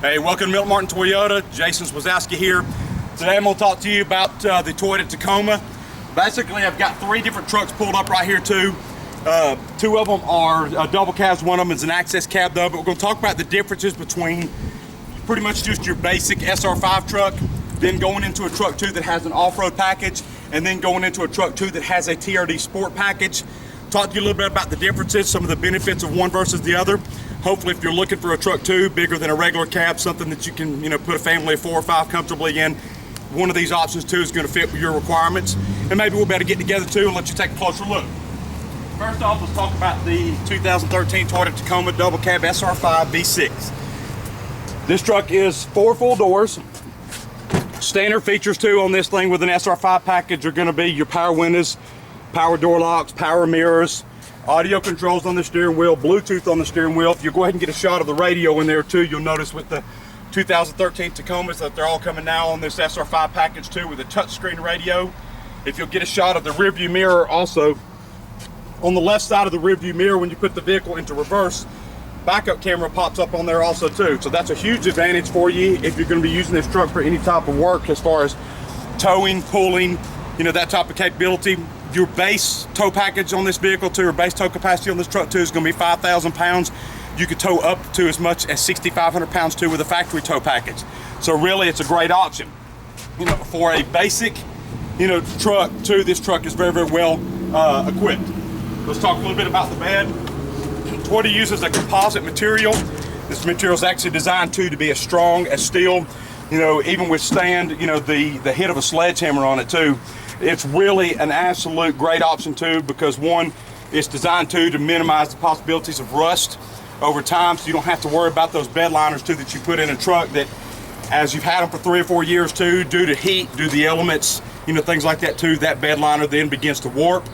Hey, welcome to Milton Martin Toyota. Jason Swoszowski here. Today I'm going to talk to you about the Toyota Tacoma. Basically, I've got three different trucks pulled up right here too. Two of them are double cabs, one of them is an access cab though, but we're going to talk about the differences between pretty much just your basic SR5 truck, then going into a truck too that has an off-road package, and then going into a truck too that has a TRD Sport package. Talk to you a little bit about the differences, some of the benefits of one versus the other. Hopefully, if you're looking for a truck too bigger than a regular cab, something that you can, put a family of 4 or 5 comfortably in, one of these options too is going to fit your requirements. And maybe we'll better get together too and let you take a closer look. First off, let's talk about the 2013 Toyota Tacoma double cab SR5 V6. This truck is 4 full doors. Standard features too on this thing with an SR5 package are going to be your power windows, power door locks, power mirrors, audio controls on the steering wheel, Bluetooth on the steering wheel. If you go ahead and get a shot of the radio in there too, you'll notice with the 2013 Tacomas that they're all coming now on this SR5 package too with a touchscreen radio. If you'll get a shot of the rear view mirror also, on the left side of the rear view mirror when you put the vehicle into reverse, backup camera pops up on there also too. So that's a huge advantage for you if you're going to be using this truck for any type of work as far as towing, pulling, that type of capability. Your base tow package on this vehicle too, or base tow capacity on this truck too, is going to be 5,000 pounds. You could tow up to as much as 6,500 pounds too with a factory tow package. So really, it's a great option. For a basic, truck too, this truck is very, very well equipped. Let's talk a little bit about the bed. Toyota uses a composite material. This material is actually designed to be as strong as steel. Even withstand, the hit of a sledgehammer on it too. It's really an absolute great option too, because one, it's designed to minimize the possibilities of rust over time, so you don't have to worry about those bed liners too that you put in a truck that, as you've had them for 3 or 4 years too, due to heat, due to the elements, things like that too, that bed liner then begins to warp.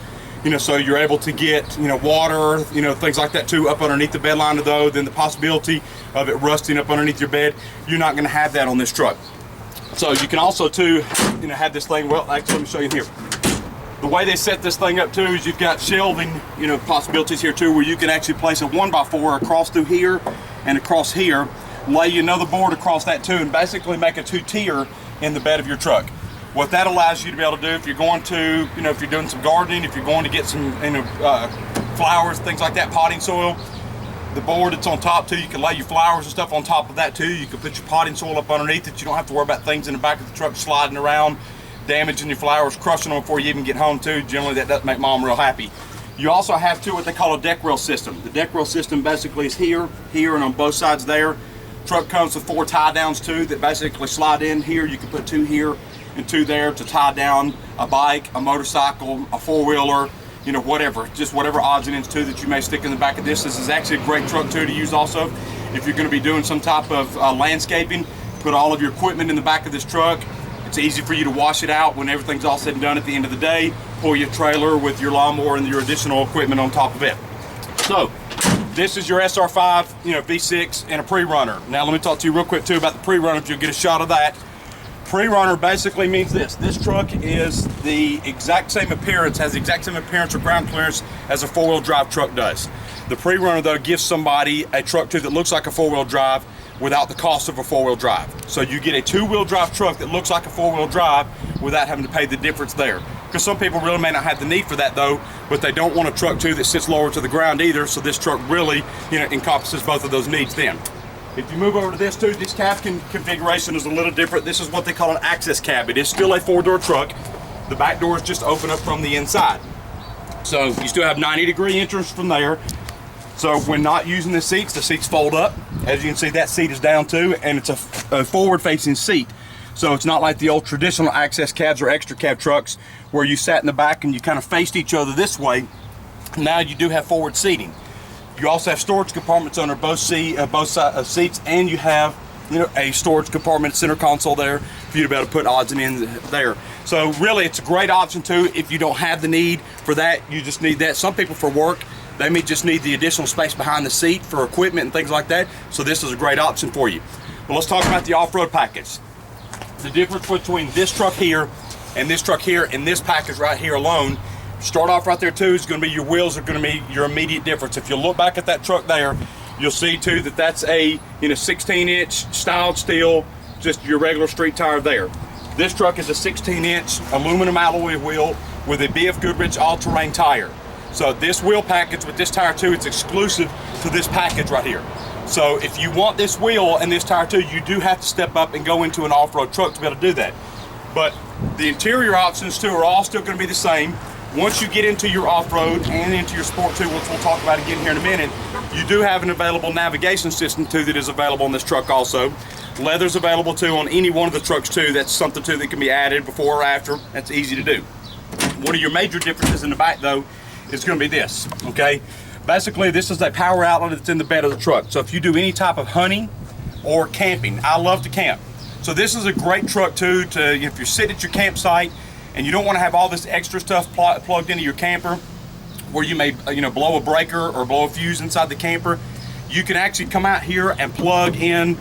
So you're able to get, water, things like that too, up underneath the bed liner though, then the possibility of it rusting up underneath your bed, you're not gonna have that on this truck. So you can also too, have this thing, well, actually let me show you here. The way they set this thing up too is you've got shelving, possibilities here too, where you can actually place a 1x4 across through here and across here, lay another board across that too, and basically make a 2-tier in the bed of your truck. What that allows you to be able to do if you're going to, if you're doing some gardening, if you're going to get some, flowers, things like that, potting soil, the board that's on top too, you can lay your flowers and stuff on top of that too. You can put your potting soil up underneath it. You don't have to worry about things in the back of the truck sliding around, damaging your flowers, crushing them before you even get home too. Generally that doesn't make mom real happy. You also have too what they call a deck rail system. The deck rail system basically is here, and on both sides there. Truck comes with 4 tie downs too that basically slide in here. You can put 2 here and 2 there to tie down a bike, a motorcycle, a 4-wheeler, whatever, just whatever odds and ends too that you may stick in the back of this. This is actually a great truck too to use also if you're going to be doing some type of landscaping. Put all of your equipment in the back of this truck. It's easy for you to wash it out when everything's all said and done at the end of the day. Pull your trailer with your lawnmower and your additional equipment on top of it. So this is your SR5 V6 and a pre-runner. Now let me talk to you real quick too about the pre-runner if you'll get a shot of that. Pre-runner basically means this. This truck is the exact same appearance, has the exact same appearance or ground clearance as a 4-wheel drive truck does. The pre-runner though gives somebody a truck too that looks like a 4-wheel drive without the cost of a 4-wheel drive. So you get a 2-wheel drive truck that looks like a 4-wheel drive without having to pay the difference there. Because some people really may not have the need for that though, but they don't want a truck too that sits lower to the ground either, so this truck really encompasses both of those needs then. If you move over to this too, this cab configuration is a little different. This is what they call an access cab. It is still a 4-door truck. The back doors just open up from the inside. So you still have 90-degree entrance from there. So when not using the seats fold up. As you can see, that seat is down too, and it's a forward-facing seat. So it's not like the old traditional access cabs or extra cab trucks where you sat in the back and you kind of faced each other this way. Now you do have forward seating. You also have storage compartments under both seats, and you have a storage compartment, center console there for you to be able to put odds and ends there. So really, it's a great option too if you don't have the need for that. You just need that. Some people for work, they may just need the additional space behind the seat for equipment and things like that. So this is a great option for you. But let's talk about the off-road package. The difference between this truck here and this truck here and this package right here alone, start off right there too, is going to be your wheels are going to be your immediate difference. If you look back at that truck there, You'll see too that that's a 16-inch styled steel, just your regular street tire there. This truck is a 16-inch aluminum alloy wheel with a BF Goodrich all-terrain tire. So this wheel package with this tire too, it's exclusive to this package right here. So if you want this wheel and this tire too, you do have to step up and go into an off-road truck to be able to do that. But the interior options too are all still going to be the same. Once you get into your off-road and into your sport too, which we'll talk about again here in a minute, you do have an available navigation system too that is available on this truck also. Leather's available too on any one of the trucks too. That's something too that can be added before or after. That's easy to do. One of your major differences in the back though is going to be this, okay? Basically, this is a power outlet that's in the bed of the truck. So if you do any type of hunting or camping, I love to camp. So this is a great truck too to, if you're sitting at your campsite and you don't want to have all this extra stuff plugged into your camper where you may blow a breaker or blow a fuse inside the camper, you can actually come out here and plug in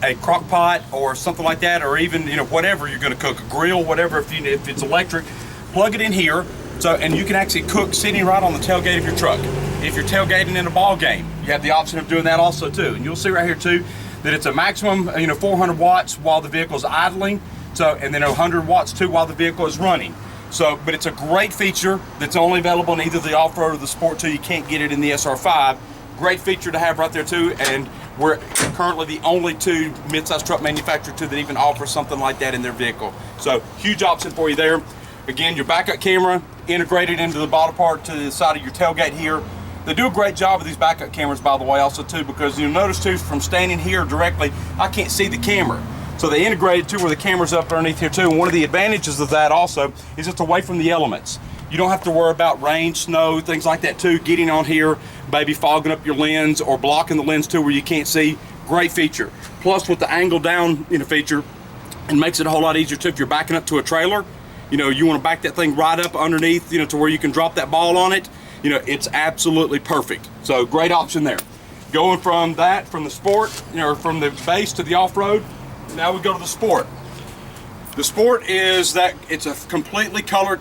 a crock pot or something like that, or even whatever you're going to cook, a grill, whatever, if it's electric, plug it in here. So, and you can actually cook sitting right on the tailgate of your truck. If you're tailgating in a ball game, you have the option of doing that also too. And you'll see right here too that it's a maximum 400 watts while the vehicle is idling. So, and then 100 watts too while the vehicle is running. So, but it's a great feature that's only available in either the off-road or the sport too. You can't get it in the SR5. Great feature to have right there too. And we're currently the only two mid-size truck manufacturer too that even offer something like that in their vehicle. So huge option for you there. Again, your backup camera integrated into the bottom part to the side of your tailgate here. They do a great job with these backup cameras, by the way, also too, because you'll notice too from standing here directly, I can't see the camera. So they integrated too where the camera's up underneath here too. And one of the advantages of that also is it's away from the elements. You don't have to worry about rain, snow, things like that too, getting on here, maybe fogging up your lens or blocking the lens too where you can't see. Great feature. Plus with the angle down feature, it makes it a whole lot easier too if you're backing up to a trailer. You want to back that thing right up underneath, to where you can drop that ball on it. It's absolutely perfect. So great option there. Going from the sport, from the base to the off-road, now we go to the sport. The sport is that it's a completely colored,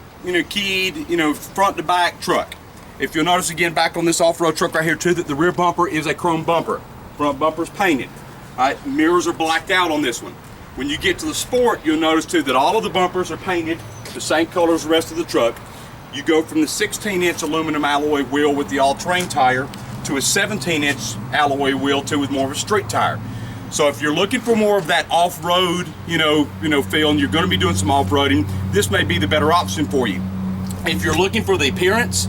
keyed, front to back truck. If you'll notice again back on this off-road truck right here too, that the rear bumper is a chrome bumper. Front bumper's painted. All right, mirrors are blacked out on this one. When you get to the sport, you'll notice too that all of the bumpers are painted the same color as the rest of the truck. You go from the 16-inch aluminum alloy wheel with the all-terrain tire to a 17-inch alloy wheel too with more of a street tire. So if you're looking for more of that off-road, feel, and you're going to be doing some off-roading, this may be the better option for you. If you're looking for the appearance,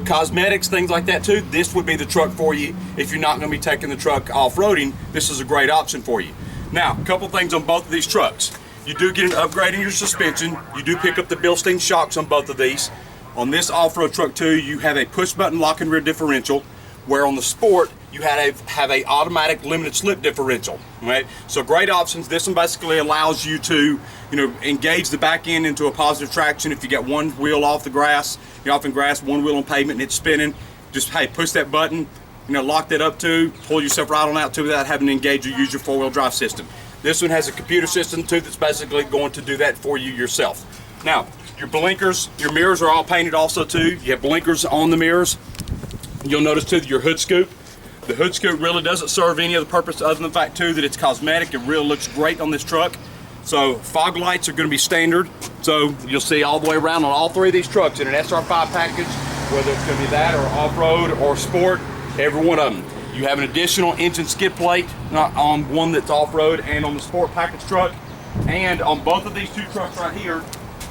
cosmetics, things like that too, this would be the truck for you. If you're not going to be taking the truck off-roading, this is a great option for you. Now, a couple things on both of these trucks. You do get an upgrade in your suspension. You do pick up the Bilstein shocks on both of these. On this off-road truck too, you have a push-button lock and rear differential, where on the sport, you have a automatic limited slip differential, right? So great options. This one basically allows you to, engage the back end into a positive traction. If you get one wheel off the grass, you're off in grass, one wheel on pavement and it's spinning, just, hey, push that button, lock that up too, pull yourself right on out too without having to engage or use your four-wheel drive system. This one has a computer system too that's basically going to do that for you yourself. Now, your blinkers, your mirrors are all painted also too. You have blinkers on the mirrors. You'll notice too that your hood scoop, the hood scoop really doesn't serve any other purpose other than the fact too that it's cosmetic. It really looks great on this truck. So fog lights are going to be standard. So you'll see all the way around on all three of these trucks in an SR5 package, whether it's going to be that or off-road or sport, every one of them. You have an additional engine skid plate on one that's off-road and on the sport package truck. And on both of these two trucks right here,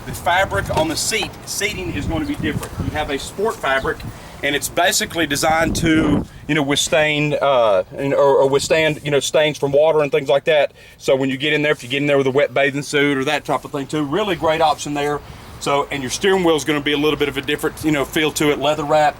the fabric on the seating is going to be different. You have a sport fabric, and it's basically designed to, withstand stains from water and things like that. So when you get in there, if you get in there with a wet bathing suit or that type of thing too, really great option there. So, and your steering wheel is going to be a little bit of a different, feel to it. Leather wrap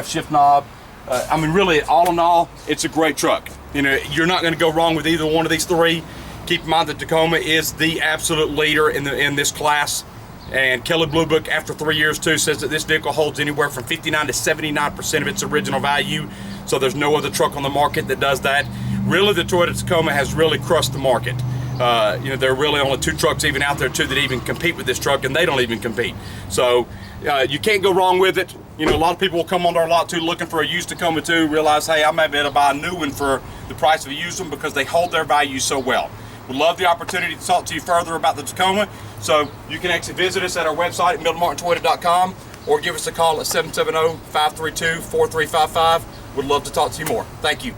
shift knob. Really, all in all, it's a great truck. You're not going to go wrong with either one of these three. Keep in mind that Tacoma is the absolute leader in this class. And Kelley Blue Book, after 3 years too, says that this vehicle holds anywhere from 59 to 79% of its original value. So there's no other truck on the market that does that. Really, the Toyota Tacoma has really crushed the market. There are really only two trucks even out there too that even compete with this truck, and they don't even compete. So you can't go wrong with it. You know, a lot of people will come onto our lot too looking for a used Tacoma too, realize, hey, I may be able to buy a new one for the price of a used one because they hold their value so well. We'd love the opportunity to talk to you further about the Tacoma. So you can actually visit us at our website at miltonmartintoyota.com or give us a call at 770-532-4355. We'd love to talk to you more. Thank you.